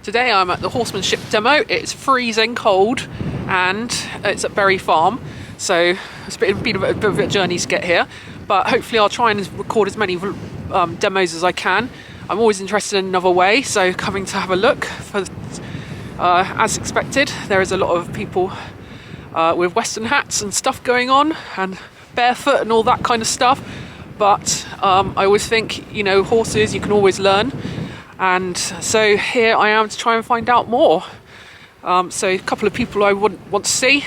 Today I'm at the Horsemanship demo. It's freezing cold and it's at Berry Farm, so it's been a bit of a journey to get here, but hopefully I'll try and record as many demos as I can. I'm always interested in another way, so coming to have a look. As expected, there is a lot of people with Western hats and stuff going on, and barefoot and all that kind of stuff, but I always think, you know, horses, you can always learn. And so here I am to try and find out more. So a couple of people I wouldn't want to see,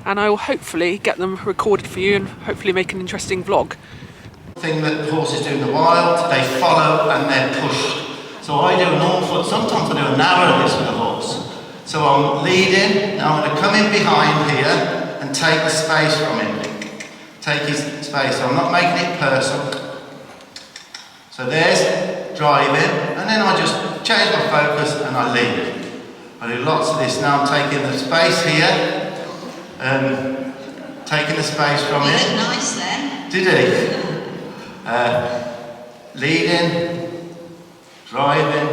and I will hopefully get them recorded for you and hopefully make an interesting vlog. Thing that horses do in the wild, they follow and they're pushed. So I do an awful, sometimes I do a narrowness with a horse. So I'm leading, now I'm going to come in behind here and take the space from him. Take his space, so I'm not making it personal. So there's driving, and then I just change my focus and I lead. I do lots of this. Now I'm taking the space here, taking the space from him. You look nice then. Did he? Leading, driving.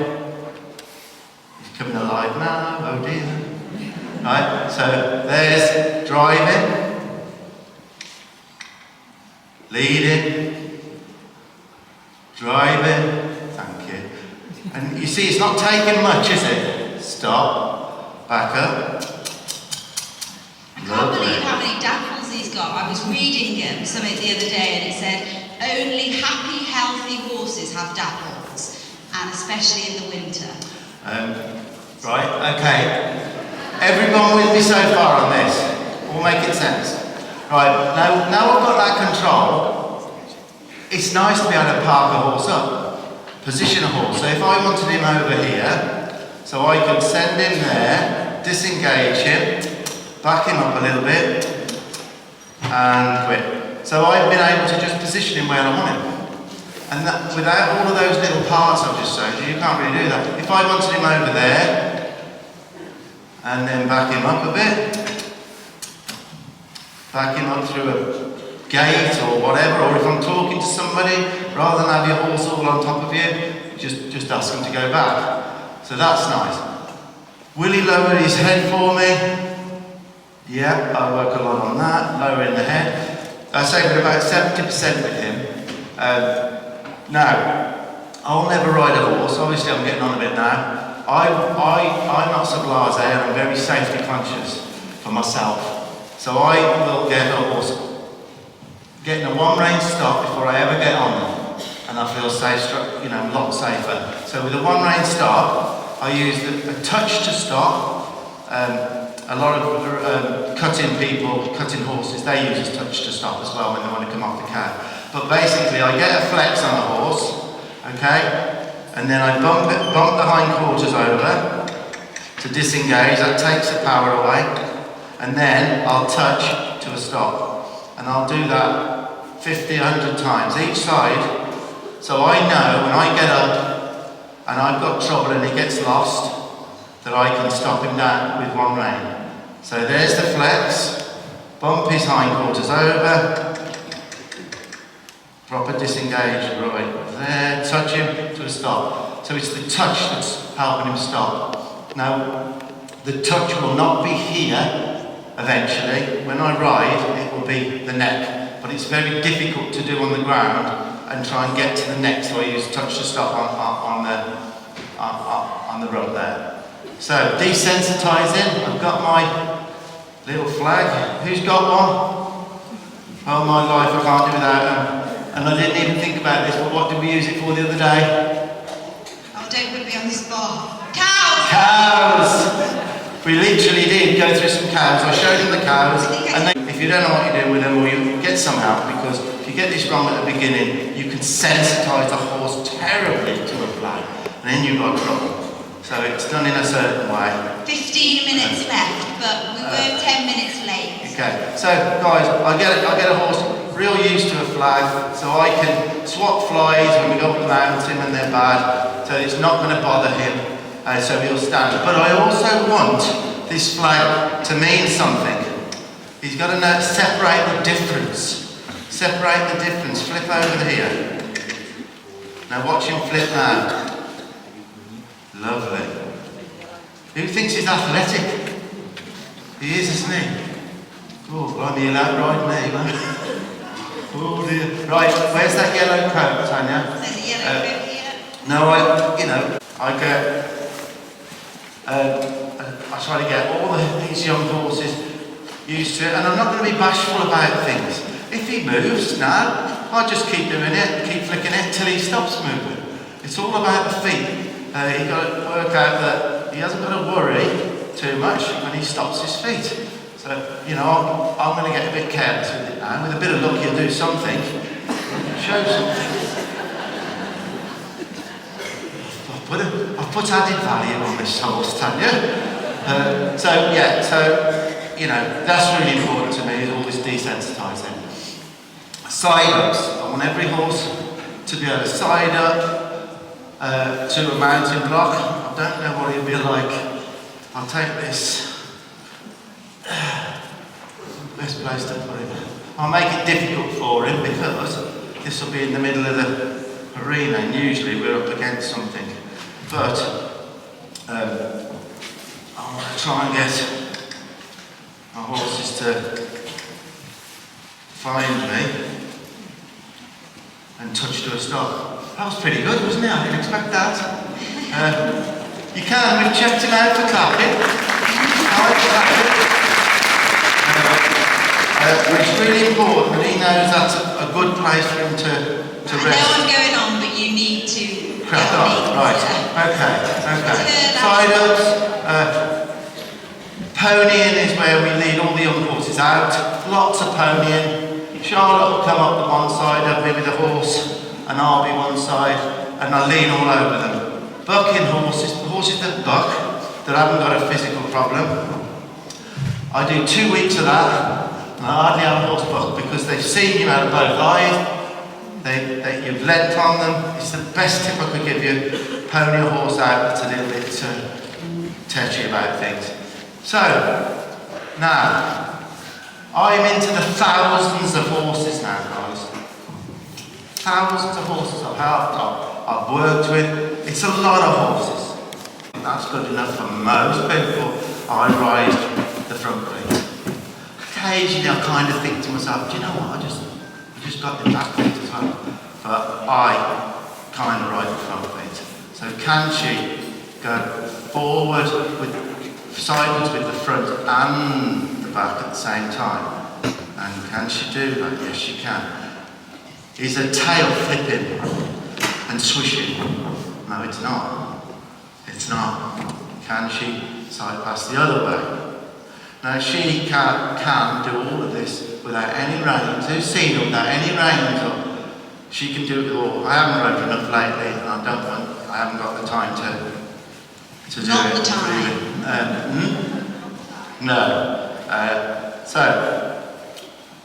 He's coming alive now, oh dear. Right, so there's driving, leading, driving. Thank you. And you see, it's not taking much, is it? Stop, back up. I can't believe how many dapples he's got. I was reading something the other day and it said only happy, healthy horses have dapples, and especially in the winter. Right, okay. Everyone with me so far on this? All making sense? Right, now I've got that control, it's nice to be able to park a horse up, position a horse. So if I wanted him over here, so I could send him there, disengage him, back him up a little bit, and quit. So I've been able to just position him where I want him. And that, without all of those little parts I've just shown you, you can't really do that. If I wanted him over there, and then back him up a bit, back him up through a gate or whatever, or if I'm talking to somebody, rather than have your horse all on top of you, just ask him to go back. So that's nice. Will he lower his head for me? Yeah, I work a lot on that, lowering the head. I say we're about 70% with him. Now, I'll never ride a horse, obviously I'm getting on a bit now. I'm not so blasé and I'm very safety conscious for myself. So I will get a horse, getting a one-rein stop before I ever get on them. And I feel safe, you know, a lot safer. So with a one-rein stop, I use a touch to stop. A lot of cutting horses, they use a touch to stop as well when they want to come off the cab. But basically, I get a flex on the horse, okay? And then I bump the hindquarters over to disengage, that takes the power away. And then I'll touch to a stop. And I'll do that 50, 100 times each side. So I know when I get up and I've got trouble and he gets lost, that I can stop him down with one rein. So there's the flex, bump his hindquarters over, proper disengage right there, touch him to a stop. So it's the touch that's helping him stop. Now, the touch will not be here eventually. When I ride, it will be the neck, but it's very difficult to do on the ground and try and get to the neck, so I use touch to stop on the rope there. So, desensitizing, I've got my little flag. Who's got one? Oh my life, I can't do without them. And I didn't even think about this, but what did we use it for the other day? Oh, don't put me on the spot. Cows! Cows! We literally did go through some cows. I showed them the cows, and then, if you don't know what you're doing with them, or you get some help, because if you get this wrong at the beginning, you can sensitize the horse terribly to a flag, and then you've got trouble. So it's done in a certain way. 15 minutes left, but we were 10 minutes late. Okay, so guys, I get a horse real used to a flag, so I can swap flies when we go up the mountain and they're bad, so it's not going to bother him, so he'll stand. But I also want this flag to mean something. He's got to separate the difference. Separate the difference. Flip over here. Now watch him flip now. Lovely. Who thinks he's athletic? He is, isn't he? Oh, blimey, you'll outride me, man. Oh dear. Right, where's that yellow coat, Tanya? There's a yellow coat here. No, I try to get all these young horses used to it, and I'm not going to be bashful about things. If he moves now, I'll just keep doing it, keep flicking it till he stops moving. It's all about the feet. You've got to work out that he hasn't got to worry too much when he stops his feet. So, I'm going to get a bit careless with it now. With a bit of luck, he'll do something. Show something. I've put added value on this horse, Tanya. That's really important to me, is all this desensitising. Side ups. I want every horse to be able to side up to a mounting block. I don't know what he'll be like. I'll take this. Best place to put him. I'll make it difficult for him because this will be in the middle of the arena, and usually we're up against something. But I want to try and get my horses to find me and touch to a stop. That was pretty good, wasn't it? I didn't expect that. We've checked him out for clapping. It's really important that he knows that's a good place for him to rest. I know I'm going on, but you need to crack on. Right, okay. Side ups. Ponying is where we lead all the young horses out. Lots of ponying. Charlotte will come up the one side of me with a horse, and I'll be one side, and I'll lean all over them. Bucking horses that buck, that haven't got a physical problem. I do 2 weeks of that, and I hardly have a horse buck because they've seen you out of both eyes. You've leant on them. It's the best tip I could give you. Pony a horse out that's a little bit touchy about things. So, now, I'm into the thousands of horses now, guys. Thousands of horses I've helped, I've worked with. It's a lot of horses. That's good enough for most people. I ride the front feet. Occasionally I kind of think to myself, do you know what, I just got the back feet as well. But I kind of ride the front feet. So can she go forward sideways with the front and the back at the same time? And can she do that? Yes, she can. Is her tail flipping and swishing? No, it's not. It's not. Can she side pass the other way? Now she can do all of this without any reins. Who's seen her without any reins on? She can do it all. I haven't rode enough lately, and I haven't got the time to do Not it. the time. No. So,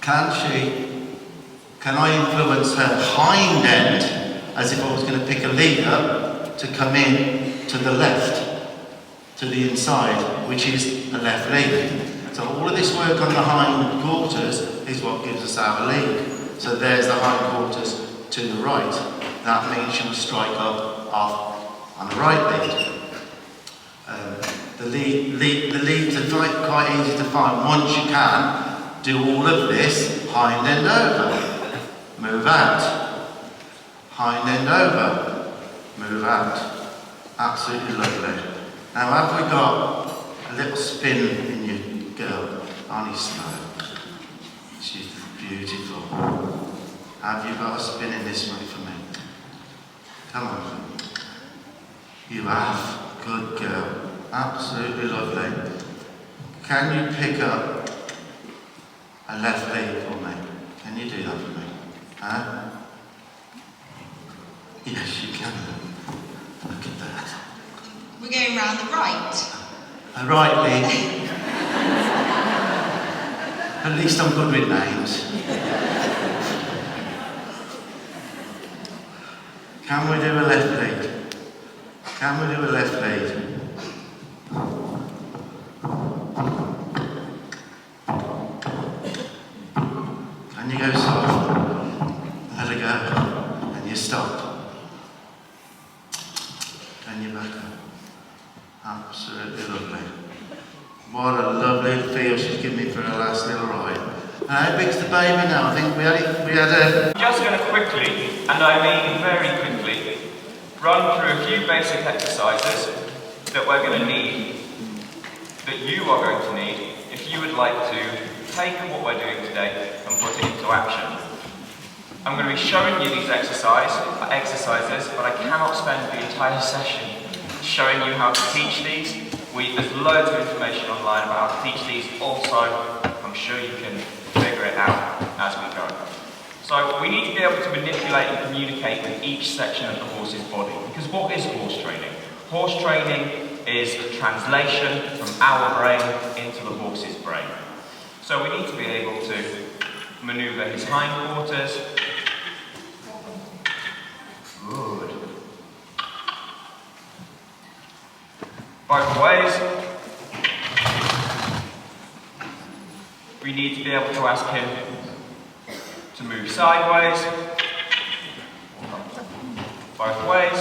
can I influence her hind end, as if I was going to pick a lead up, to come in to the left, to the inside, which is the left lead. So all of this work on the hind quarters is what gives us our lead. So there's the hind quarters to the right. That means she will strike up off on the right lead. The leads are quite easy to find. Once you can, do all of this, hind end over, move out, hind end over, move out. Absolutely lovely. Now have we got a little spin in your girl? Only slow. She's beautiful. Have you got a spin in this way for me? Come on. You have. Good girl. Absolutely lovely. Can you pick up a left lead for me? Can you do that for me? Huh? Yes, you can. Look at that. We're going round the right. A right lead. At least I'm good with names. Can we do a left lead? Can we do a left lead? Can you go soft? Let her go. And you stop. Can you back up? Absolutely lovely. What a lovely feel she's given me for her last little ride. How big's the baby now? I think we had a... I'm just going to quickly, and I mean very quickly, run through a few basic exercises that we're going to need, that you are going to need, if you would like to take what we're doing today and put it into action. I'm going to be showing you these exercises, but I cannot spend the entire session showing you how to teach these. There's loads of information online about how to teach these. Also, I'm sure you can figure it out as we go. So we need to be able to manipulate and communicate with each section of the horse's body. Because what is horse training? Horse training is translation from our brain into the horse's brain. So we need to be able to maneuver his hindquarters. Good. Both ways. We need to be able to ask him to move sideways. Both ways.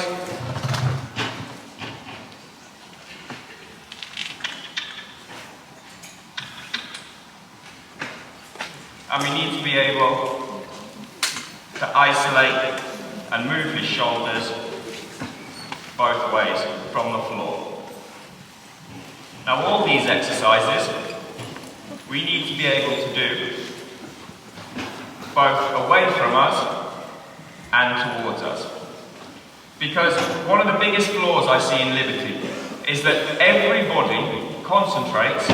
And we need to be able to isolate and move his shoulders both ways from the floor. Now all these exercises we need to be able to do both away from us and towards us. Because one of the biggest flaws I see in liberty is that everybody concentrates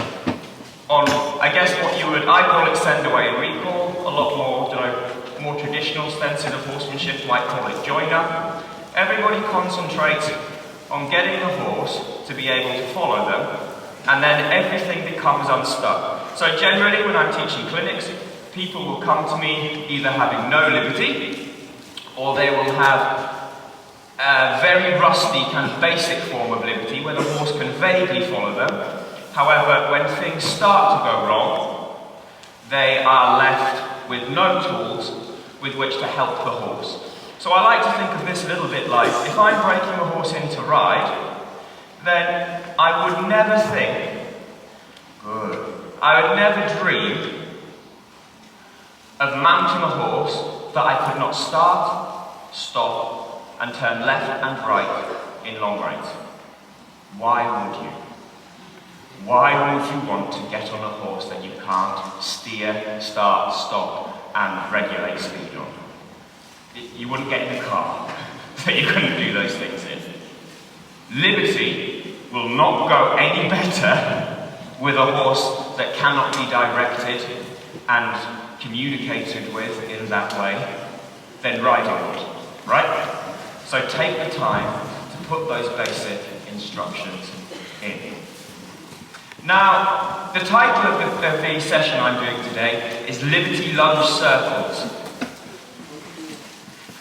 on, I guess I call it send away and recall, a lot more, more traditional stances of horsemanship might call it join up. Everybody concentrates on getting the horse to be able to follow them, and then everything becomes unstuck. So generally when I'm teaching clinics, people will come to me either having no liberty, or they will have a very rusty kind of basic form of liberty where the horse can vaguely follow them. However, when things start to go wrong, they are left with no tools with which to help the horse. So I like to think of this a little bit like, if I'm breaking a horse in to ride, then I would never think, I would never dream of mounting a horse that I could not start, stop, and turn left and right in long reins. Why would you? Why would you want to get on a horse that you can't steer, start, stop, and regulate speed on? You wouldn't get in a car that you couldn't do those things in. Liberty will not go any better with a horse that cannot be directed and communicated with in that way than riding would, right? So take the time to put those basic instructions in. Now, the title of the session I'm doing today is Liberty Lunge Circles.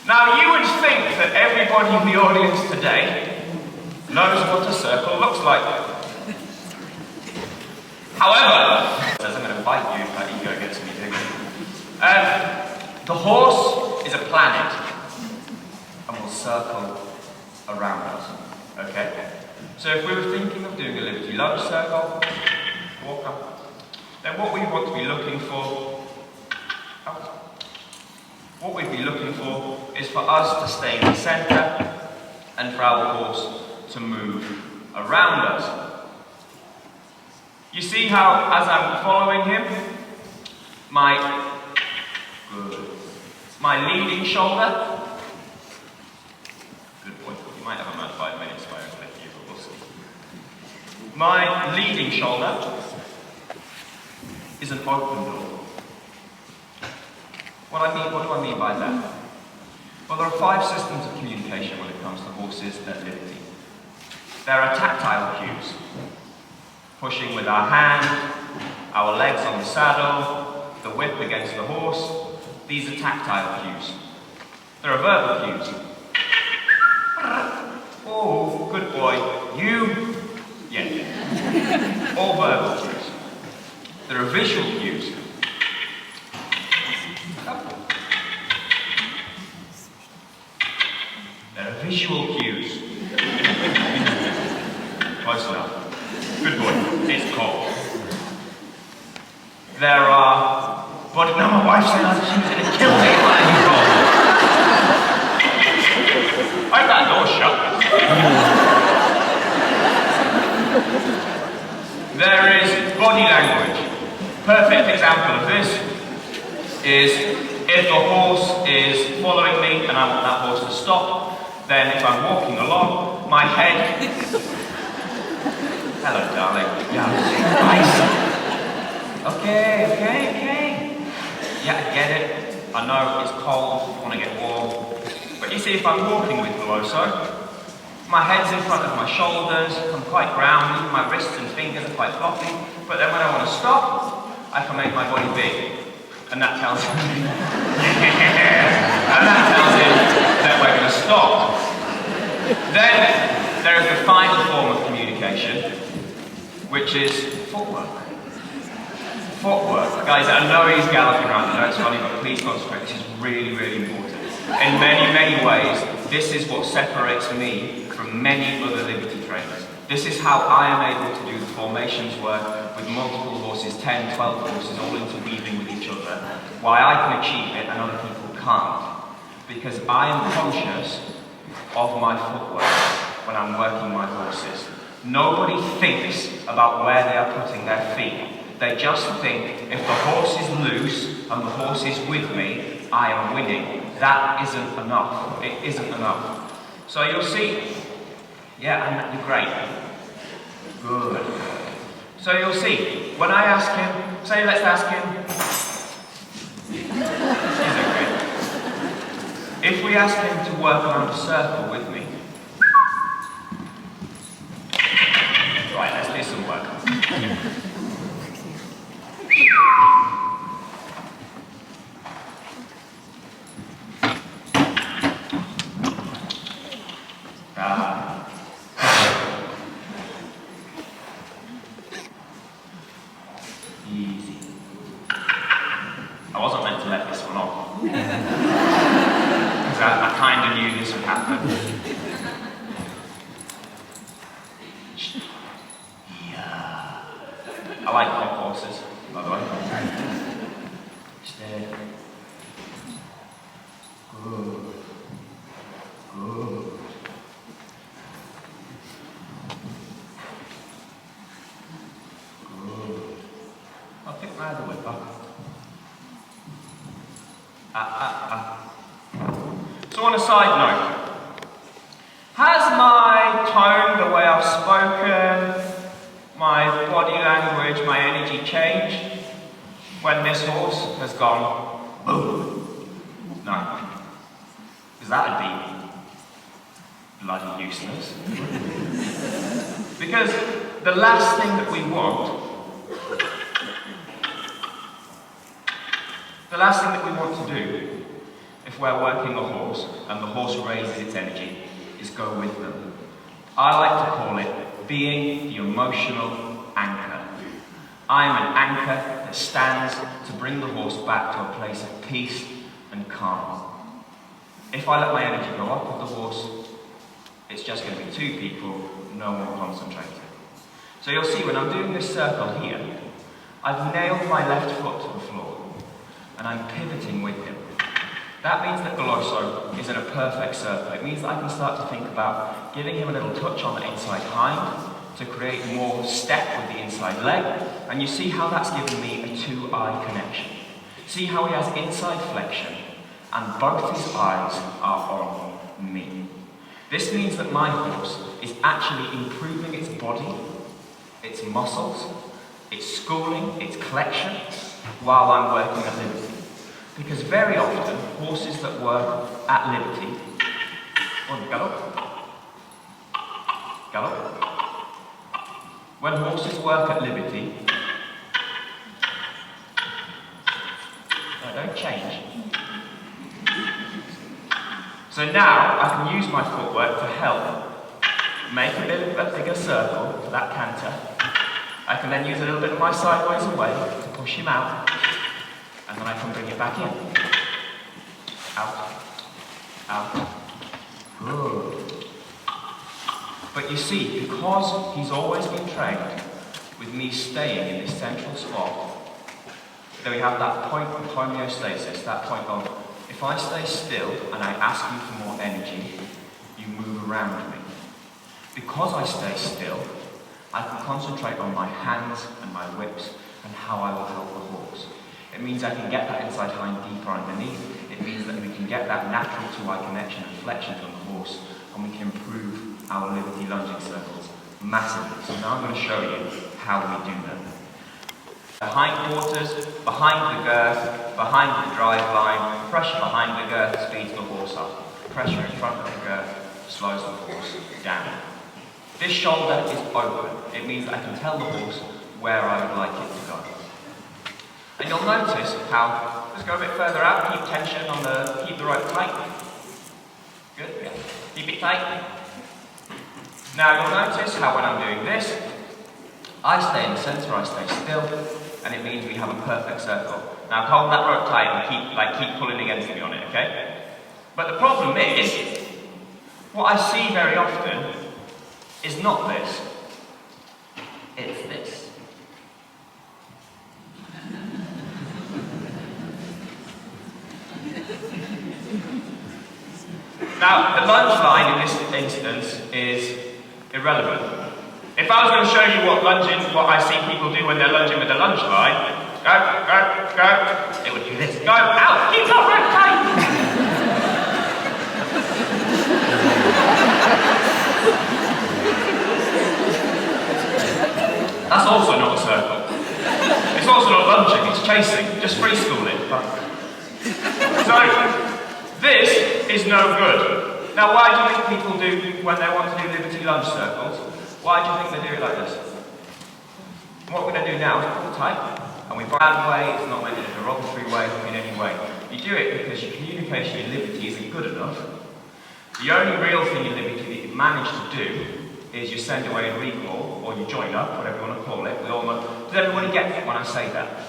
Now, you would think that everybody in the audience today knows what a circle looks like. However, I'm going to fight you if that ego gets me bigger. The horse is a planet and will circle around us, okay? So if we were thinking of doing a Liberty Lunge circle, walk up, then what we want to be looking for, what we'd be looking for is for us to stay in the centre and for our horse to move around us. You see how, as I'm following him, my leading shoulder, good point, you might have about 5 minutes by you, but we'll see. My leading shoulder is an open door. What do I mean by that? Well, there are 5 systems of communication when it comes to horses at liberty. There are tactile cues. Pushing with our hand, our legs on the saddle, the whip against the horse. These are tactile cues. There are verbal cues. Oh, good boy. You. Yeah. All verbal cues. There are visual cues. There are visual cues. Quite Close enough. Good boy. It's cold. There are body... No, my wife said she was going to kill me if I didn't go. I hope that door's shut. There is body language. Perfect example of this is if the horse is following me and I want that horse to stop, then if I'm walking along, my head... Hello, darling. Yeah, nice. Okay. Yeah, I get it. I know it's cold, I want to get warm. But you see, if I'm walking with Veloso, my head's in front of my shoulders, I'm quite grounded, my wrists and fingers are quite floppy, but then when I want to stop, I can make my body big. And that tells him, that we're going to stop. Then there is the final form of communication, which is footwork. Footwork. Guys, I know he's galloping around, I know it's funny, but please concentrate, this is really, really important. In many, many ways, this is what separates me from many other liberty trainers. This is how I am able to do the formations work with multiple horses, 10, 12 horses, all interweaving with each other. Why I can achieve it and other people can't. Because I am conscious of my footwork when I'm working my horses. Nobody thinks about where they are putting their feet. They just think, if the horse is loose and the horse is with me, I am winning. That isn't enough. It isn't enough. So you'll see, yeah, and great. Good. So you'll see, when I ask him, say let's ask him, he's okay. If we ask him to work around a circle with me, right, let's do some work. Easy. I wasn't meant to let this one off. Because I kind of knew this would happen. Yeah. I like hot horses, by the way. Stay. Good. Good. I'll pick my other whip up. So on a side note, has my tone, the way I've spoken, my body language, my energy changed when this horse has gone boom? No. Because that would be bloody useless. Because the last thing that we want to do, if we're working a horse and the horse raises its energy, is go with them. I like to call it being the emotional anchor. I'm an anchor that stands to bring the horse back to a place of peace and calm. If I let my energy go up with the horse, it's just going to be two people, no one concentrating. So you'll see when I'm doing this circle here, I've nailed my left foot to the floor. And I'm pivoting with him. That means that Veloso is in a perfect circle. It means that I can start to think about giving him a little touch on the inside hind to create more step with the inside leg. And you see how that's given me a two-eye connection. See how he has inside flexion and both his eyes are on me. This means that my horse is actually improving its body, its muscles, its schooling, its collection, while I'm working at liberty. Because very often, horses that work at liberty, gallop, gallop. When horses work at liberty, don't change. So now I can use my footwork to help make a bit of a bigger circle for that canter. I can then use a little bit of my sideways away to push him out, and then I can bring it back in. Out. Out. Good. But you see, because he's always been trained with me staying in this central spot, then we have that point of homeostasis, that point of, if I stay still and I ask you for more energy, you move around me. Because I stay still, I can concentrate on my hands and my whips and how I will help the horse. It means I can get that inside hind deeper underneath. It means that we can get that natural two-eye connection and flexion from the horse, and we can improve our liberty lunging circles massively. So now I'm going to show you how we do that. The hindquarters, behind the girth, behind the drive line, pressure behind the girth speeds the horse up. Pressure in front of the girth slows the horse down. This shoulder is open. It means I can tell the horse where I would like it to go. And you'll notice how, let's go a bit further out, keep tension on keep the rope tight. Good, yeah. Keep it tight. Now you'll notice how when I'm doing this, I stay in the centre, I stay still, and it means we have a perfect circle. Now hold that rope tight and keep pulling against me on it, okay? But the problem is, what I see very often is not this, it's this. Now, the lunge line in this instance is irrelevant. If I was going to show you what I see people do when they're lunging with the lunge line, go, go, go, it would do this. Go, out, keep that rope tight! That's also not a circle. It's also not lunging, it's chasing. Just free school it. So, this is no good. Now, why do you think people do, when they want to do liberty lunge circles, why do you think they do it like this? What we're going to do now is pull tight, and we bad way, it's not meant in a derogatory way in any way. You do it because your communication in liberty isn't good enough. The only real thing in liberty that you manage to do is you send away a recall, or you join up, whatever you want to call it. We all know. Does everybody get it when I say that?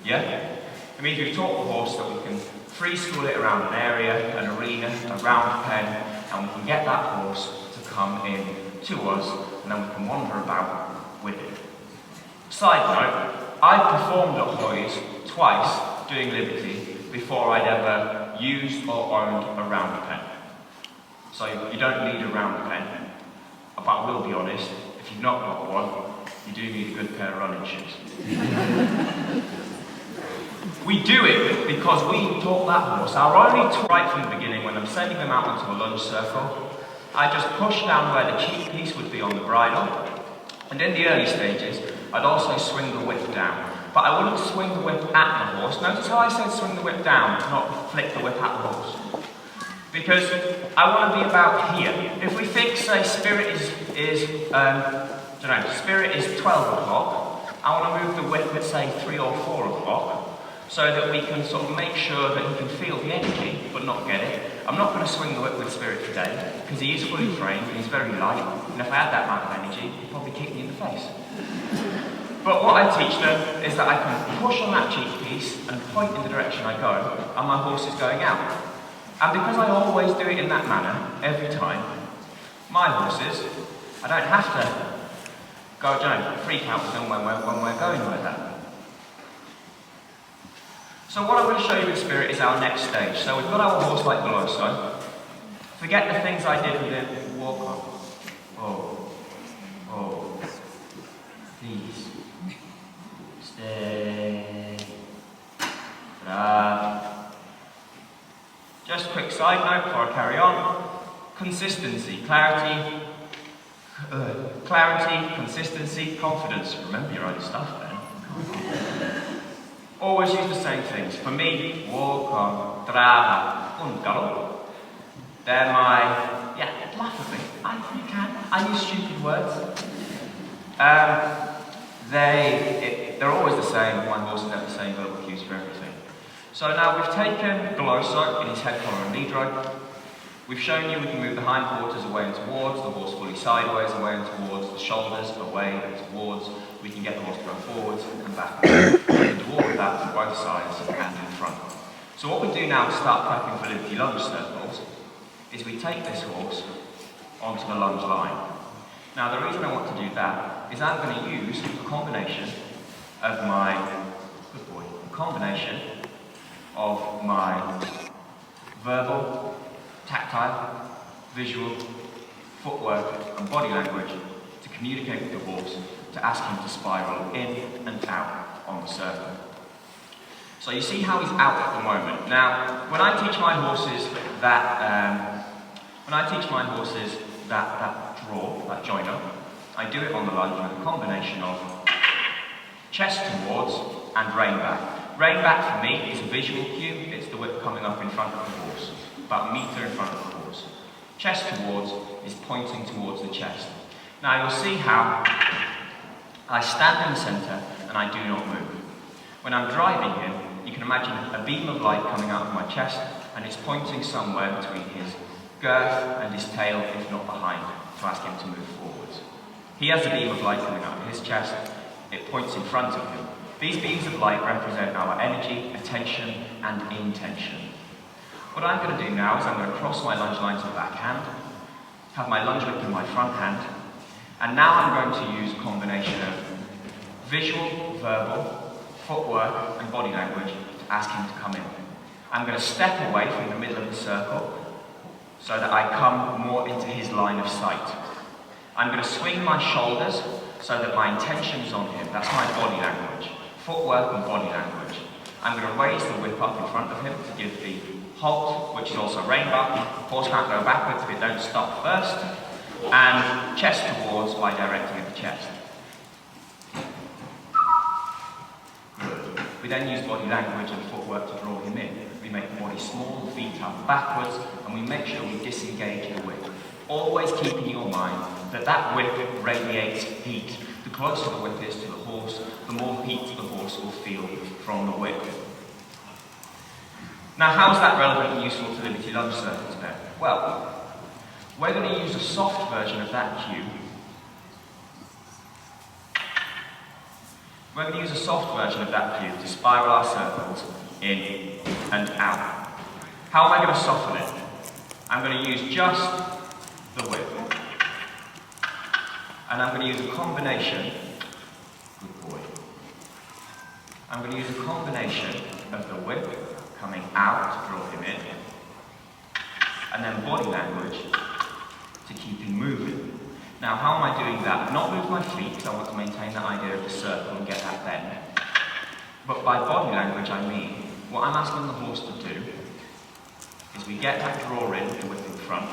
Yeah? It means we've taught the horse that we can free school it around an area, an arena, a round pen, and we can get that horse to come in to us, and then we can wander about with it. Side note, I performed at Hoy's twice doing liberty before I'd ever used or owned a round pen. So you don't need a round pen, but I will be honest, if you've not got one, you do need a good pair of running shoes. We do it because we taught that horse. Our only right from the beginning, when I'm sending them out into a lunge circle, I just push down where the cheek piece would be on the bridle, and in the early stages, I'd also swing the whip down. But I wouldn't swing the whip at the horse. Notice how I said swing the whip down, not flick the whip at the horse. Because I want to be about here. If we think, say, spirit spirit is 12 o'clock, I want to move the whip at, say, 3 or 4 o'clock, so that we can sort of make sure that he can feel the energy, but not get it. I'm not going to swing the whip with spirit today, because he is fully trained and he's very light, and if I had that amount of energy, he'd probably kick me in the face. But what I teach them is that I can push on that cheek piece and point in the direction I go, and my horse is going out. And because I always do it in that manner, every time, my horses, I don't have to freak out with them when we're going like that. So what I'm going to show you in spirit is our next stage. So we've got our horse like below, so forget the things I did with him. Walk on. Oh. Please. Stay. Just a quick side note before I carry on. Consistency, clarity, consistency, confidence. Remember your own stuff then. Always use the same things. For me, walk on, trava, und galop. They're my, laugh at me. You can. I use stupid words. They're always the same. My horses have the same verbal cues for everything. So now we've taken Glosso in his head collar and lead rope. We've shown you we can move the hindquarters away and towards, the horse fully sideways, away and towards, the shoulders away and towards. We can get the horse to go forwards and back. We can do all of that from both sides and in front. So what we do now to start prepping for liberty lunge circles is we take this horse onto the lunge line. Now the reason I want to do that is I'm going to use a combination of my, good boy, a combination of my verbal, tactile, visual, footwork and body language to communicate with the horse, to ask him to spiral in and out on the circle. So you see how he's out at the moment. Now, when I teach my horses that draw, that join up, I do it on the lunge with a combination of chest towards and rein back. Rein back for me is a visual cue. It's the whip coming up in front of the horse, about a metre in front of the horse. Chest towards is pointing towards the chest. Now you'll see how I stand in the centre and I do not move. When I'm driving him, you can imagine a beam of light coming out of my chest and it's pointing somewhere between his girth and his tail, if not behind, to ask him to move forwards. He has a beam of light coming out of his chest, it points in front of him. These beams of light represent our energy, attention and intention. What I'm going to do now is I'm going to cross my lunge line to the back hand, have my lunge whip in my front hand, and now I'm going to use a combination of visual, verbal, footwork and body language to ask him to come in. I'm going to step away from the middle of the circle so that I come more into his line of sight. I'm going to swing my shoulders so that my intention is on him. That's my body language. Footwork and body language. I'm going to raise the whip up in front of him to give the halt, which is also rein back. Horse can't go backwards if it don't stop first. And chest towards by directing at the chest. Good. We then use body language and footwork to draw him in. We make the body small, the feet up backwards, and we make sure we disengage the whip. Always keeping in your mind that that whip radiates heat. The closer the whip is to the horse, the more heat the horse will feel from the whip. Now, how is that relevant and useful to Liberty lunge circles then? Well, we're going to use a soft version of that cue. We're going to use a soft version of that cue to spiral our circles in and out. How am I going to soften it? I'm going to use just the whip. And I'm going to use a combination, good boy. I'm going to use a combination of the whip coming out to draw him in, and then body language to keep him moving. Now, how am I doing that? Not move my feet, because I want to maintain that idea of the circle and get that bend. But by body language, I mean, what I'm asking the horse to do is we get that draw in, the whip in front,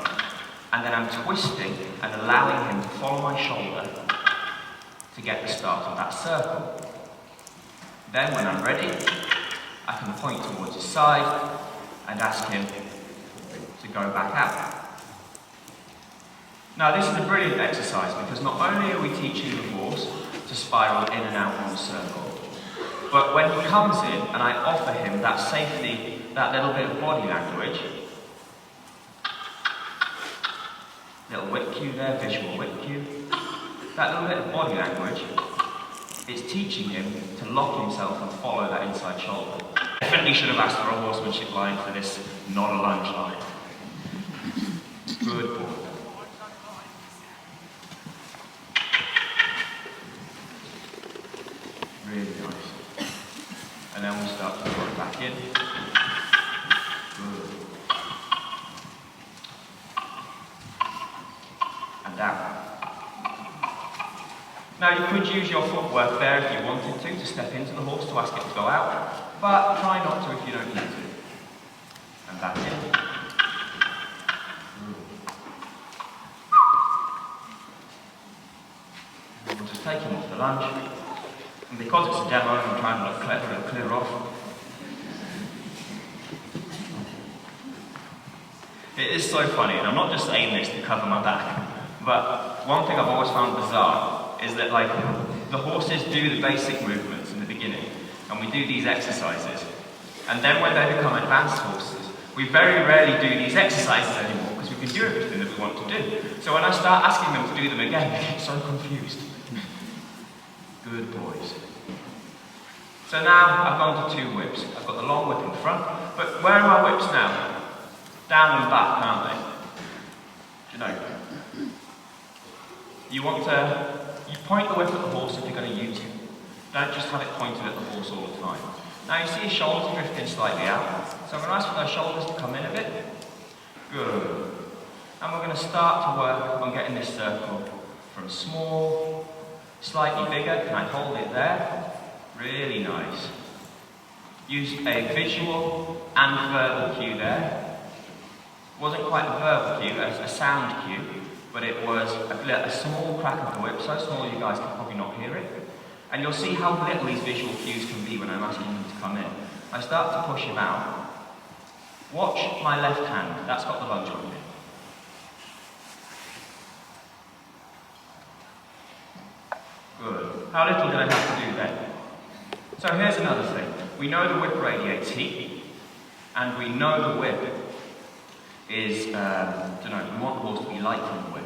and then I'm twisting and allowing him to follow my shoulder to get the start of that circle. Then, when I'm ready, I can point towards his side and ask him to go back out. Now, this is a brilliant exercise because not only are we teaching the horse to spiral in and out on the circle, but when he comes in and I offer him that safety, that little bit of body language, little whip cue there, visual whip cue, that little bit of body language, it's teaching him to lock himself and follow that inside shoulder. Definitely should have asked for a horsemanship line for this, not a lunge line. Good boy. Really nice. And then we'll start to draw it back in. Good. And down. Now you could use your footwork there if you wanted to step into the horse to ask it to go out, but try not to if you don't need to. And back in. And we'll just take him off the lunge. And because it's a demo, I'm trying to look clever and clear off. It is so funny, and I'm not just saying this to cover my back, but one thing I've always found bizarre is that, like, the horses do the basic movements in the beginning, and we do these exercises. And then when they become advanced horses, we very rarely do these exercises anymore because we can do everything that we want to do. So when I start asking them to do them again, they get so confused. Good boys. So now I've gone to two whips. I've got the long whip in front, but where are my whips now? Down and back, aren't they? Do you know? you want to point the whip at the horse if you're going to use it. Don't just have it pointed at the horse all the time. Now you see his shoulders drifting slightly out, so I'm going to ask for those shoulders to come in a bit. Good. And we're going to start to work on getting this circle from small, slightly bigger. Can I hold it there? Really nice. Use a visual and verbal cue there. Wasn't quite a verbal cue, a sound cue, but it was a small crack of the whip, so small you guys can probably not hear it. And you'll see how little these visual cues can be when I'm asking them to come in. I start to push him out. Watch my left hand, that's got the lunge on it. Good. How little did I have to do then? So here's another thing. We know the whip radiates heat, and we know the whip is, we want the horse to be light on the whip.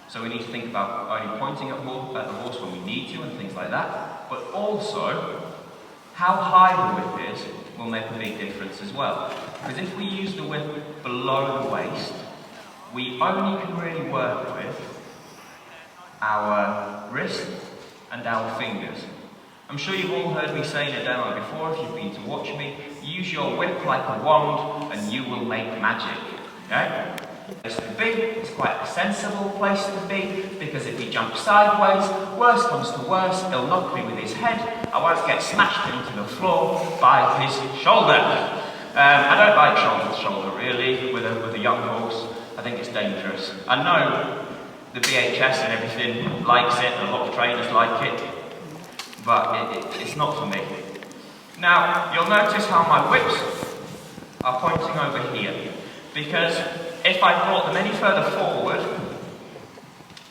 So we need to think about only pointing at the horse when we need to and things like that. But also, how high the whip is will make a big difference as well. Because if we use the whip below the waist, we only can really work with our wrist and our fingers. I'm sure you've all heard me say in a demo before, if you've been to watch me, use your whip like a wand and you will make magic. Okay? Place to be, it's quite a sensible place to be, because if he jumps sideways, worst comes to worst, he'll knock me with his head, I won't get smashed into the floor by his shoulder. I don't like shoulder to shoulder really, with a young horse. I think it's dangerous. I know the BHS and everything likes it, and a lot of trainers like it, but it's not for me. Now, you'll notice how my whips are pointing over here, because if I brought them any further forward,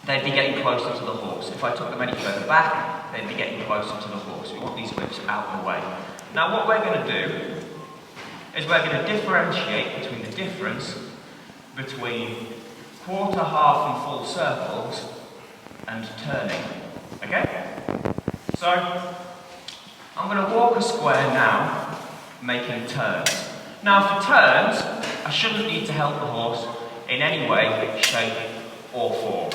they'd be getting closer to the horse. If I took them any further back, they'd be getting closer to the horse. We want these whips out of the way. Now what we're going to do is we're going to differentiate between the difference between quarter, half and full circles and turning. Okay? So, I'm going to walk a square now, making turns. Now for turns, I shouldn't need to help the horse in any way, shape or form.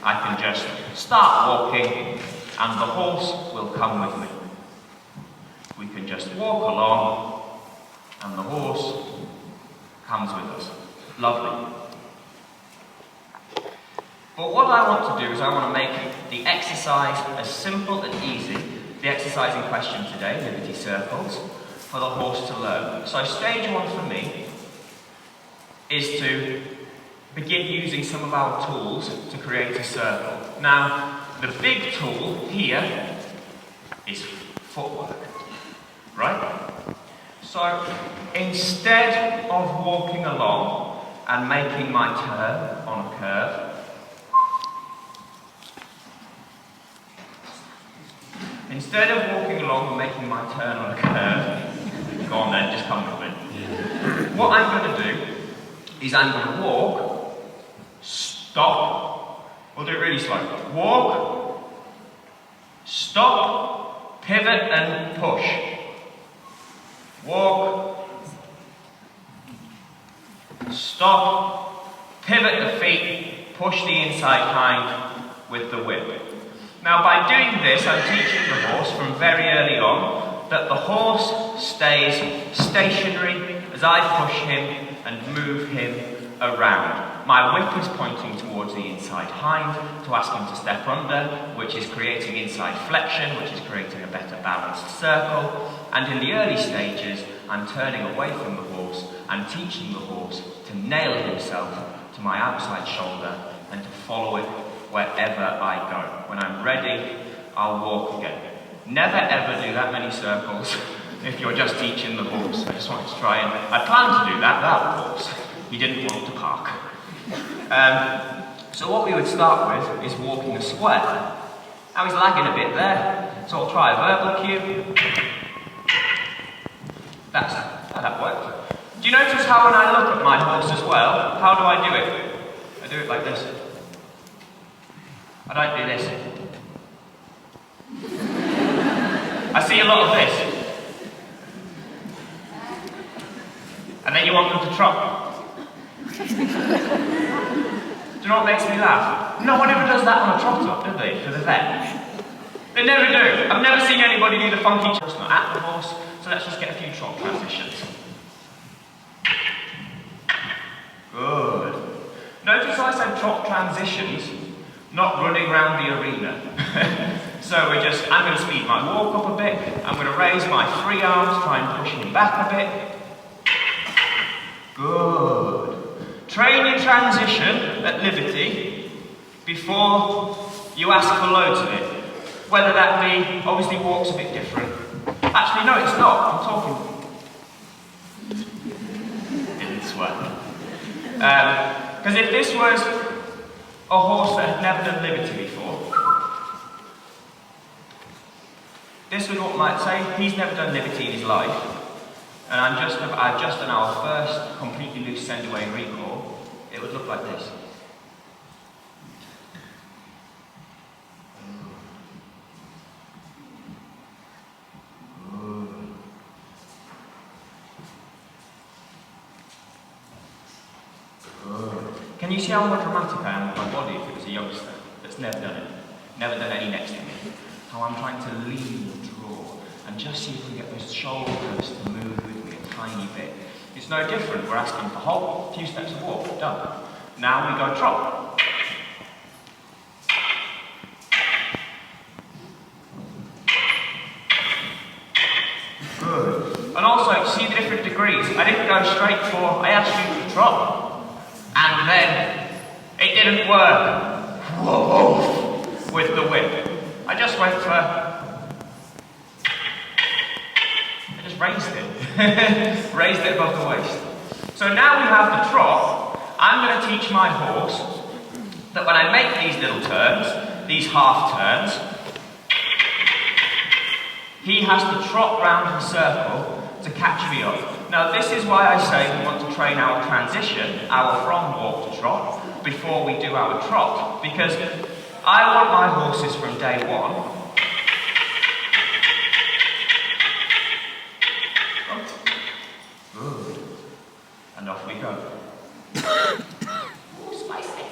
I can just start walking and the horse will come with me. We can just walk along and the horse comes with us. Lovely. But what I want to do is I want to make the exercise as simple and easy, the exercise in question today, Liberty Circles, for the horse to learn. So stage one for me is to begin using some of our tools to create a circle. Now, the big tool here is footwork, right? So, instead of walking along and making my turn on a curve, instead of walking along and making my turn on a curve, go on then, just come with me. What I'm going to do is I'm going to walk, stop, we'll do it really slow. Walk, stop, pivot and push. Walk, stop, pivot the feet, push the inside hind with the whip. Now by doing this, I'm teaching the horse from very early on that the horse stays stationary as I push him and move him around. My whip is pointing towards the inside hind to ask him to step under, which is creating inside flexion, which is creating a better balanced circle. And in the early stages, I'm turning away from the horse and teaching the horse to nail himself to my outside shoulder and to follow it wherever I go. When I'm ready, I'll walk again. Never ever do that many circles if you're just teaching the horse. I just wanted to try and... I planned to do that without the horse. He didn't want to park. So what we would start with is walking a square. Now he's lagging a bit there, so I'll try a verbal cue. That worked. Do you notice how when I look at my horse as well, how do I do it? I do it like this. I don't do this. I see a lot of this. And then you want them to trot. Do you know what makes me laugh? No one ever does that on a trot up, do they, for the vet? They never do. I've never seen anybody do the funky chestnut at the horse, so let's just get a few trot transitions. Good. Notice I said trot transitions, not running around the arena. So I'm going to speed my walk up a bit, I'm going to raise my free arms, try and push him back a bit. Good. Train your transition at liberty before you ask for loads of it. Whether that be, obviously walk's a bit different. Actually, no, it's not. I'm talking. Didn't sweat. Because if this was a horse that had never done liberty before, this was what might say he's never done liberty in his life, and I've just done our first completely loose send away recall. It would look like this. Can you see how more dramatic I am with my body if it was a youngster that's never done it, never done any next to me? How I'm trying to lean and draw and just see if we get those shoulders to move with me a tiny bit. It's no different. We're asking for halt, few steps of walk, done. Now we go trot. Good. And also, see the different degrees. I didn't go straight for, I asked you to trot. And then, it didn't work. Whoa, with the whip. I just went for, I just raised it. Raised it above the waist. So now we have the trot. I'm going to teach my horse that when I make these little turns, these half turns, he has to trot round in a circle to catch me up. Now this is why I say we want to train our transition, our from walk to trot, before we do our trot, because I want my horses from day one good, and off we go. Ooh, spicy.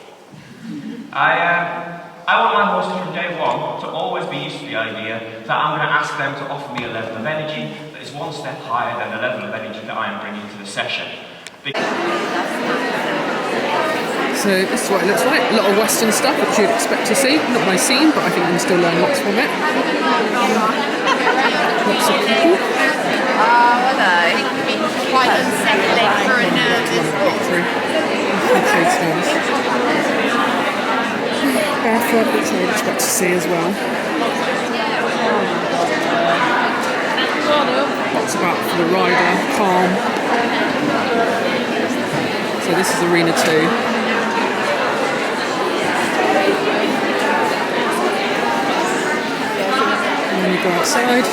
I want my horses from day one to always be used to the idea that I'm going to ask them to offer me a level of energy that is one step higher than the level of energy that I am bringing to the session. So this is what it looks like. A lot of Western stuff, which you'd expect to see. Not my scene, but I think you can still learn lots from it. Lots of people. Are they? Quite unsettling for a nervous horse. Barefoot, which I would expect to see as well. Lots about for the rider, calm. So this is arena 2. And then you go outside.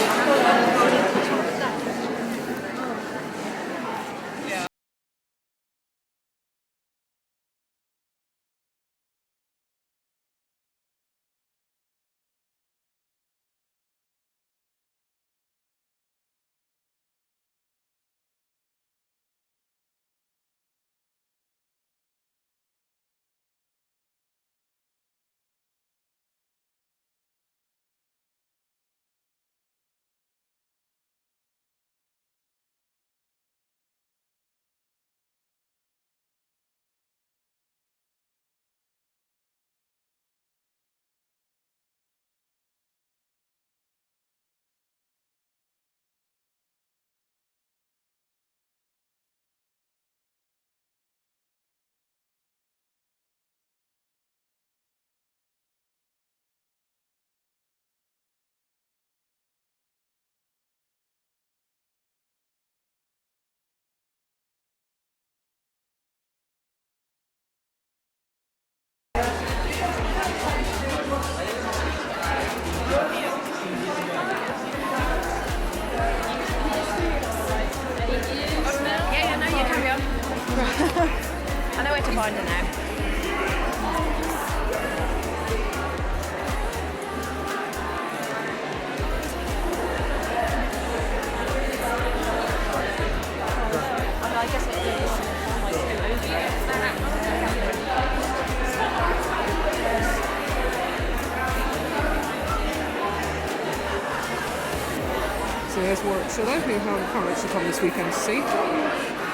I know where to find her now. I guess it is. So there's Warwickshire, who haven't actually come this weekend to see.